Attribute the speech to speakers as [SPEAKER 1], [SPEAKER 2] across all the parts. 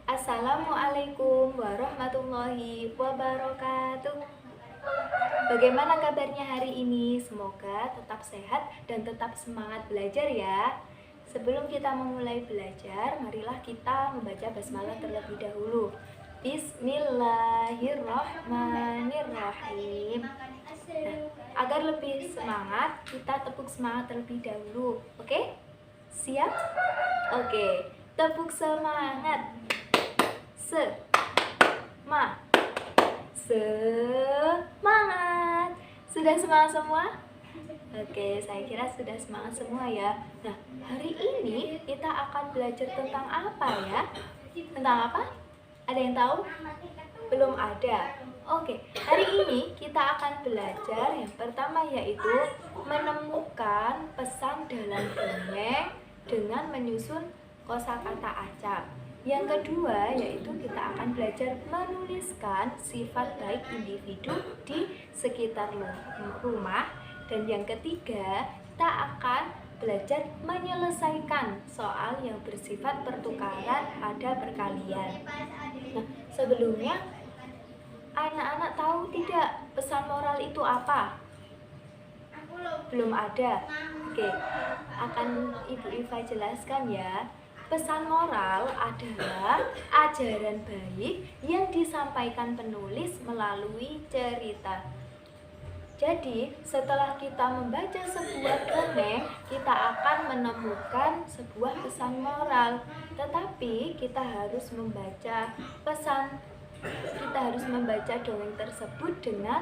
[SPEAKER 1] Assalamualaikum warahmatullahi wabarakatuh. Bagaimana kabarnya hari ini? Semoga tetap sehat dan tetap semangat belajar ya. Sebelum kita memulai belajar, marilah kita membaca basmalah terlebih dahulu. Bismillahirrahmanirrahim. Nah, agar lebih semangat, kita tepuk semangat terlebih dahulu. Oke? Siap? Oke, tepuk semangat. Semangat. Sudah semangat semua? Oke, saya kira sudah semangat semua ya. Nah, hari ini kita akan belajar tentang apa ya? Tentang apa? Ada yang tahu? Belum ada. Oke, hari ini kita akan belajar yang pertama yaitu menemukan pesan dalam dongeng dengan menyusun kosakata acak. Yang kedua yaitu kita akan belajar menuliskan sifat baik individu di sekitar rumah. Dan yang ketiga kita akan belajar menyelesaikan soal yang bersifat pertukaran pada perkalian. Nah, sebelumnya anak-anak tahu tidak pesan moral itu apa? Belum ada. Oke, akan Ibu Iva jelaskan ya. Pesan moral adalah ajaran baik yang disampaikan penulis melalui cerita. Jadi, setelah kita membaca sebuah dongeng, kita akan menemukan sebuah pesan moral. Tetapi kita harus membaca dongeng tersebut dengan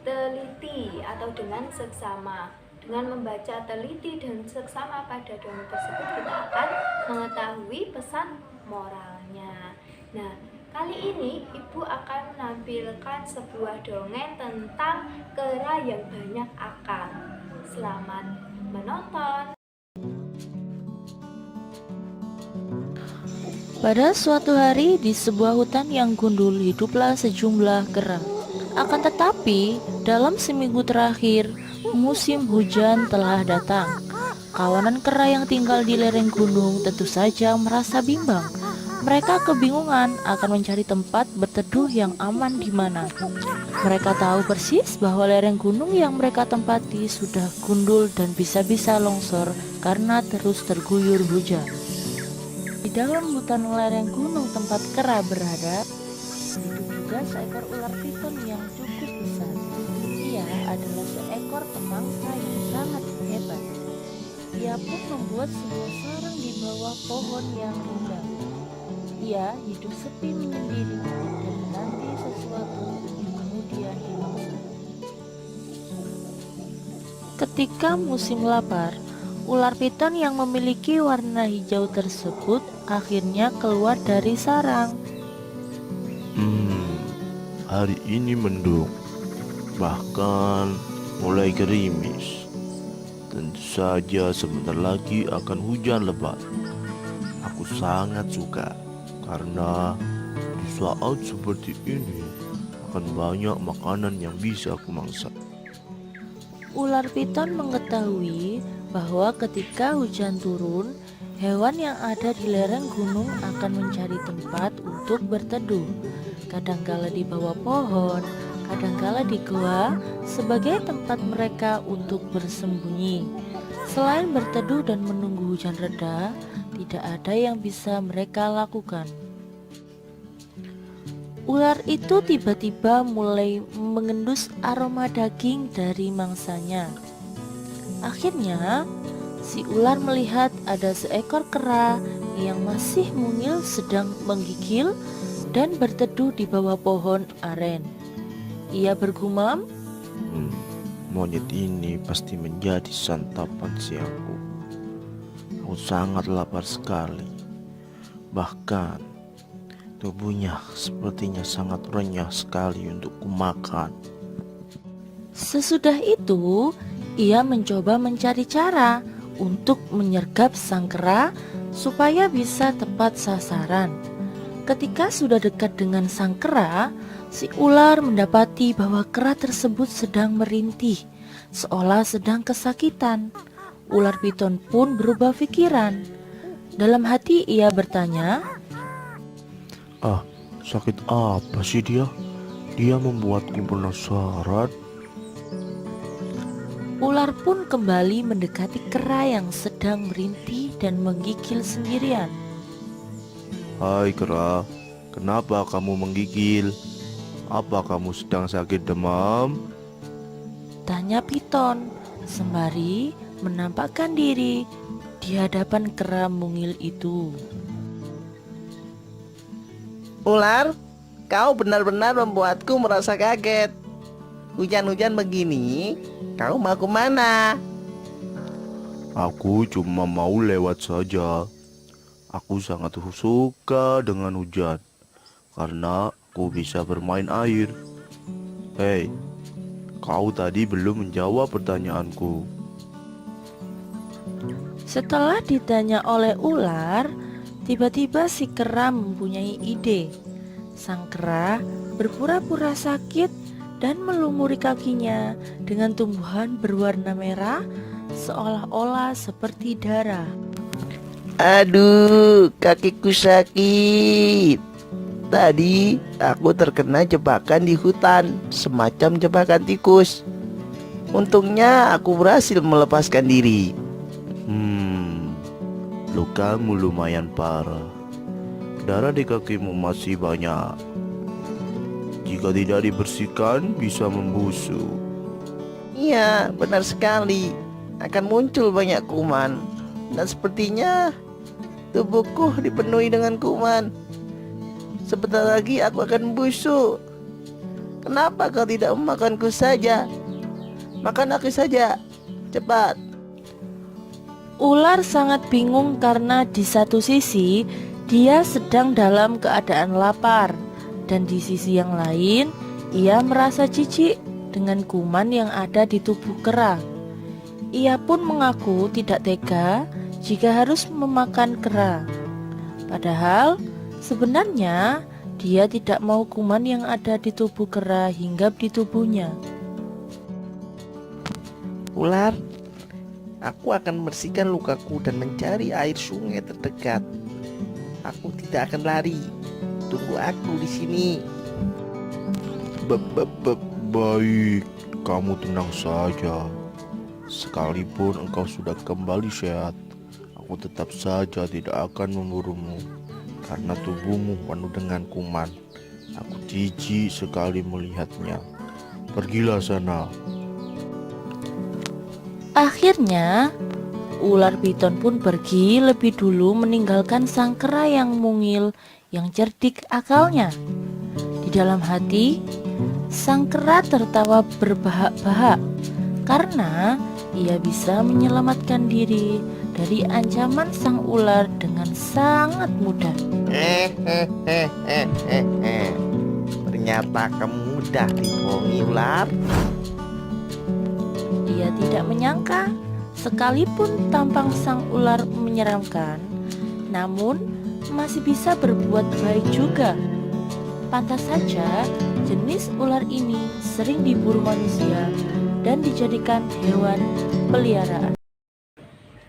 [SPEAKER 1] teliti atau dengan seksama. Dengan membaca teliti dan seksama pada dongeng tersebut, kita akan mengetahui pesan moralnya. Nah, kali ini Ibu akan menampilkan sebuah dongeng tentang kera yang banyak akal. Selamat menonton.
[SPEAKER 2] Pada suatu hari di sebuah hutan yang gundul hiduplah sejumlah kera. Akan tetapi dalam seminggu terakhir musim hujan telah datang. Kawanan kera yang tinggal di lereng gunung tentu saja merasa bimbang. Mereka kebingungan akan mencari tempat berteduh yang aman di mana. Mereka tahu persis bahwa lereng gunung yang mereka tempati sudah gundul dan bisa-bisa longsor karena terus terguyur hujan. Di dalam hutan lereng gunung tempat kera berada, hidup juga seekor ular piton yang cukup besar. Ia adalah seekor pemangsa yang sangat hebat. Ia pun membuat sebuah sarang di bawah pohon yang rindang. Ia hidup sepi menyendiri dan menanti sesuatu yang kemudian dimangsa. Ketika musim lapar, ular piton yang memiliki warna hijau tersebut akhirnya keluar dari sarang.
[SPEAKER 3] Hari ini mendung, bahkan mulai gerimis. Tentu saja sebentar lagi akan hujan lebat. Aku sangat suka karena di saat seperti ini akan banyak makanan yang bisa aku mangsa.
[SPEAKER 2] Ular piton mengetahui bahwa ketika hujan turun, hewan yang ada di lereng gunung akan mencari tempat untuk berteduh. Kadangkala di bawah pohon, kadangkala di gua, sebagai tempat mereka untuk bersembunyi. Selain berteduh dan menunggu hujan reda, tidak ada yang bisa mereka lakukan. Ular itu tiba-tiba mulai mengendus aroma daging dari mangsanya. Akhirnya, si ular melihat ada seekor kera yang masih mungil sedang menggigil dan berteduh di bawah pohon aren. Ia bergumam,
[SPEAKER 3] Monyet ini pasti menjadi santapan siangku. Aku sangat lapar sekali. Bahkan tubuhnya sepertinya sangat renyah sekali untuk kumakan.
[SPEAKER 2] Sesudah itu, ia mencoba mencari cara untuk menyergap sang kera supaya bisa tepat sasaran. Ketika sudah dekat dengan sang kera, si ular mendapati bahwa kera tersebut sedang merintih, seolah sedang kesakitan. Ular piton pun berubah pikiran. Dalam hati ia bertanya,
[SPEAKER 3] Ah, sakit apa sih dia? Dia membuatku penasaran.
[SPEAKER 2] ular pun kembali mendekati kera yang sedang merintih dan menggigil sendirian.
[SPEAKER 3] Hai kera, kenapa kamu menggigil? Apa kamu sedang sakit demam?
[SPEAKER 2] Tanya piton, sembari menampakkan diri di hadapan kera mungil itu.
[SPEAKER 4] Ular, kau benar-benar membuatku merasa kaget. Hujan-hujan begini, kau mau kemana?
[SPEAKER 3] Aku cuma mau lewat saja. Aku sangat suka dengan hujan karena aku bisa bermain air. Hei, kau tadi belum menjawab pertanyaanku.
[SPEAKER 2] Setelah ditanya oleh ular, tiba-tiba si kera mempunyai ide. Sang kera berpura-pura sakit dan melumuri kakinya dengan tumbuhan berwarna merah seolah-olah seperti darah.
[SPEAKER 4] Aduh, kakiku sakit. Tadi aku terkena jebakan di hutan, semacam jebakan tikus. Untungnya aku berhasil melepaskan diri.
[SPEAKER 3] Lukamu lumayan parah. Darah di kakimu masih banyak. Jika tidak dibersihkan, bisa membusuk.
[SPEAKER 4] Iya, benar sekali. Akan muncul banyak kuman. Dan sepertinya tubuhku dipenuhi dengan kuman. Sebentar lagi aku akan busuk. Kenapa kau tidak memakanku saja? Makan aku saja, cepat.
[SPEAKER 2] Ular sangat bingung karena di satu sisi dia sedang dalam keadaan lapar, dan di sisi yang lain ia merasa jijik dengan kuman yang ada di tubuh kera. Ia pun mengaku tidak tega jika harus memakan kera. Padahal sebenarnya dia tidak mau kuman yang ada di tubuh kera hinggap di tubuhnya.
[SPEAKER 4] Ular, aku akan membersihkan lukaku dan mencari air sungai terdekat. Aku tidak akan lari. Tunggu aku di sini.
[SPEAKER 3] Baik, kamu tenang saja. Sekalipun engkau sudah kembali sehat, aku tetap saja tidak akan memburumu karena tubuhmu penuh dengan kuman. Aku jijik sekali melihatnya. Pergilah sana.
[SPEAKER 2] Akhirnya ular piton pun pergi lebih dulu meninggalkan sang kera yang mungil yang cerdik akalnya. Di dalam hati, sang kera tertawa berbahak-bahak karena ia bisa menyelamatkan diri dari ancaman sang ular dengan sangat mudah.
[SPEAKER 4] Ternyata kamu mudah dibohongi, ular.
[SPEAKER 2] Ia tidak menyangka, sekalipun tampang sang ular menyeramkan, namun masih bisa berbuat baik juga. Pantas saja jenis ular ini sering diburu manusia dan dijadikan hewan peliharaan.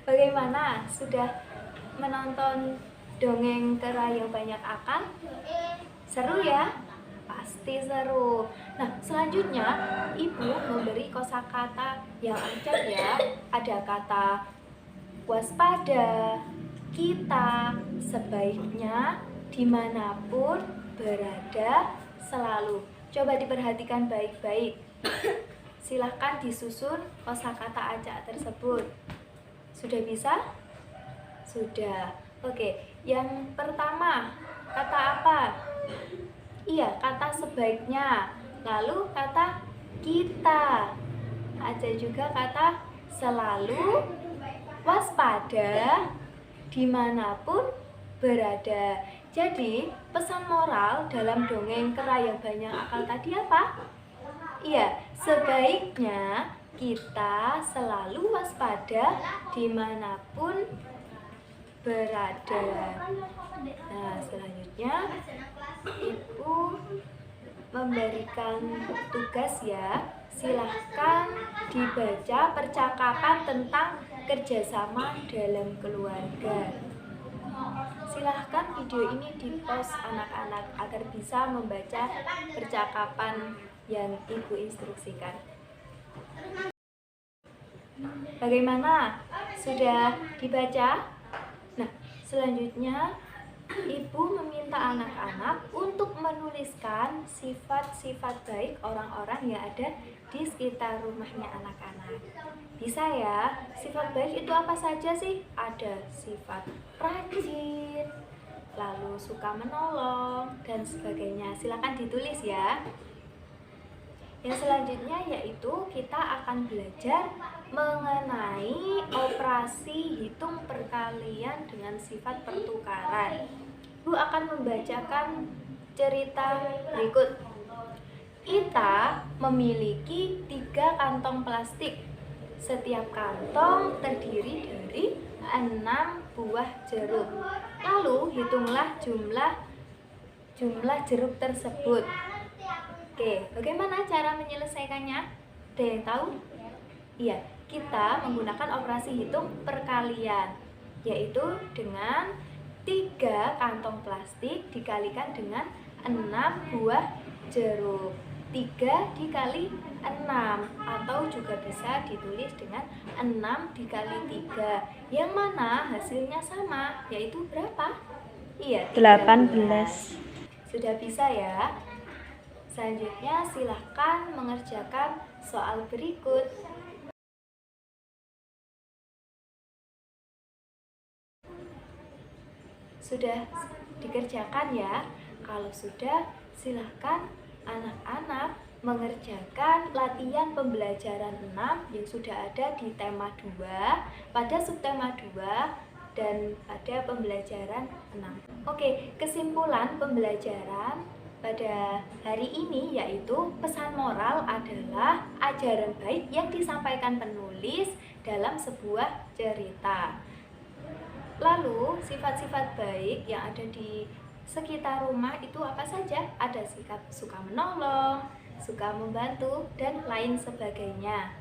[SPEAKER 1] Bagaimana? Sudah menonton dongeng kera yang banyak akal? Seru ya? Pasti seru. Nah, selanjutnya Ibu memberi kosakata yang ancam ya. Ada kata waspada, kita, sebaiknya, dimanapun, berada, selalu. Coba diperhatikan baik-baik. Silahkan disusun kosakata acak tersebut. Sudah bisa? Sudah. Oke, yang pertama, kata apa? Iya, kata sebaiknya. Lalu kata kita. Ada juga kata selalu, waspada, dimanapun berada. Jadi, pesan moral dalam dongeng kera yang banyak akal tadi apa? Iya, Sebaiknya kita selalu waspada dimanapun berada. Nah, selanjutnya Ibu memberikan tugas ya. Silahkan dibaca percakapan tentang kerjasama dalam keluarga. Silahkan video ini di-post anak-anak agar bisa membaca percakapan yang Ibu instruksikan. Bagaimana? Sudah dibaca? Nah, selanjutnya Ibu meminta anak-anak untuk menuliskan sifat-sifat baik orang-orang yang ada di sekitar rumahnya anak-anak. Bisa ya? Sifat baik itu apa saja sih? Ada sifat rajin, lalu suka menolong, dan sebagainya. Silakan ditulis ya. Yang selanjutnya yaitu kita akan belajar mengenai operasi hitung perkalian dengan sifat pertukaran. Bu akan membacakan cerita berikut. Ita memiliki 3 kantong plastik. Setiap kantong terdiri dari 6 buah jeruk. Lalu hitunglah jumlah jeruk tersebut. Oke, bagaimana cara menyelesaikannya? Ada yang tahu? Iya, kita menggunakan operasi hitung perkalian, yaitu dengan 3 kantong plastik dikalikan dengan 6 buah jeruk. 3 dikali 6, atau juga bisa ditulis dengan 6 dikali 3, yang mana hasilnya sama, yaitu berapa? Iya,
[SPEAKER 5] 18.
[SPEAKER 1] Sudah bisa ya? Selanjutnya silahkan mengerjakan soal berikut. Sudah dikerjakan ya? Kalau sudah, silahkan anak-anak mengerjakan latihan pembelajaran 6 yang sudah ada di tema 2, pada subtema 2, dan pada pembelajaran 6. Oke, kesimpulan pembelajaran pada hari ini yaitu pesan moral adalah ajaran baik yang disampaikan penulis dalam sebuah cerita. Lalu sifat-sifat baik yang ada di sekitar rumah itu apa saja? Ada sikap suka menolong, suka membantu, dan lain sebagainya.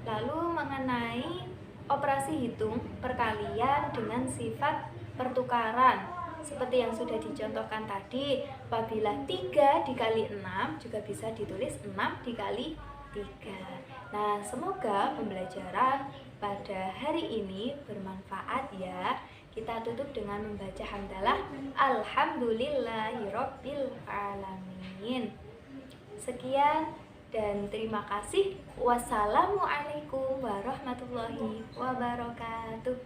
[SPEAKER 1] Lalu mengenai operasi hitung perkalian dengan sifat pertukaran, seperti yang sudah dicontohkan tadi, apabila 3 dikali 6 juga bisa ditulis 6 dikali 3. Nah, semoga pembelajaran pada hari ini bermanfaat ya. Kita tutup dengan membaca hamdalah alhamdulillahirabbil alamin. Sekian dan terima kasih. Wassalamualaikum warahmatullahi wabarakatuh.